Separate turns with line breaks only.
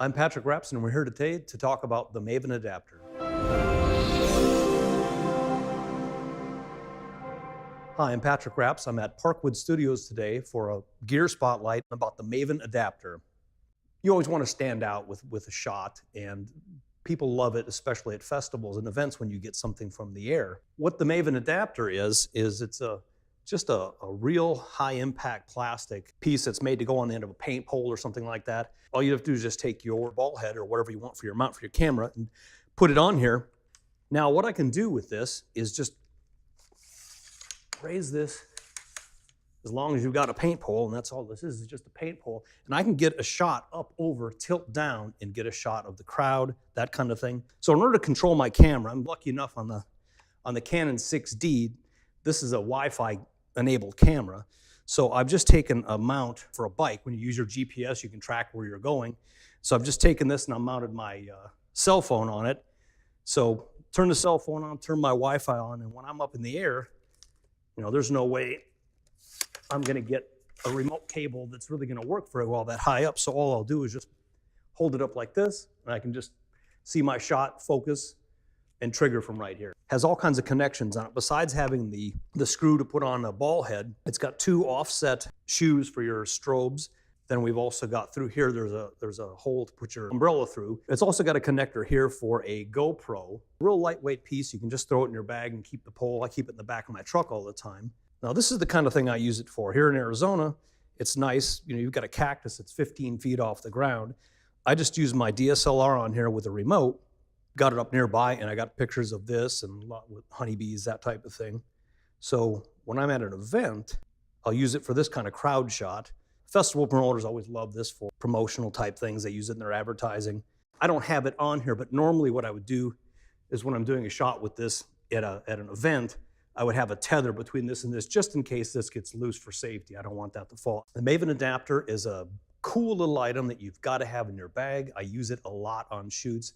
I'm Patrick Rapson, and we're here today to talk about the Maven Adapter. Hi, I'm Patrick Raps. I'm at Parkwood Studios today for a gear spotlight about the Maven Adapter. You always want to stand out with a shot, and people love it, especially at festivals and events when you get something from the air. What the Maven Adapter is it's just a real high impact plastic piece that's made to go on the end of a paint pole or something like that. All you have to do is just take your ball head or whatever you want for your mount for your camera and put it on here. Now what I can do with this is just raise this as long as you've got a paint pole, and that's all this is just a paint pole. And I can get a shot up, over, tilt down, and get a shot of the crowd, that kind of thing. So in order to control my camera, I'm lucky enough on the Canon 6D, this is a Wi-Fi enabled camera. So I've just taken a mount for a bike. When you use your GPS, you can track where you're going. So I've just taken this and I've mounted my cell phone on it. So turn the cell phone on, turn my Wi-Fi on, and when I'm up in the air, you know, there's no way I'm gonna get a remote cable that's really gonna work very well that high up. So all I'll do is just hold it up like this, and I can just see my shot, focus, and trigger from right here. Has all kinds of connections on it. Besides having the screw to put on a ball head, it's got two offset shoes for your strobes. Then we've also got through here, there's a hole to put your umbrella through. It's also got a connector here for a GoPro. Real lightweight piece. You can just throw it in your bag and keep the pole. I keep it in the back of my truck all the time. Now this is the kind of thing I use it for. Here in Arizona, it's nice. You know, you've got a cactus that's 15 feet off the ground. I just use my DSLR on here with a remote, got it up nearby, and I got pictures of this and a lot with honeybees, that type of thing. So when I'm at an event, I'll use it for this kind of crowd shot. Festival promoters always love this for promotional type things. They use it in their advertising. I don't have it on here, but normally what I would do is when I'm doing a shot with this at an event, I would have a tether between this and this just in case this gets loose for safety. I don't want that to fall. The Maven Adapter is a cool little item that you've got to have in your bag. I use it a lot on shoots.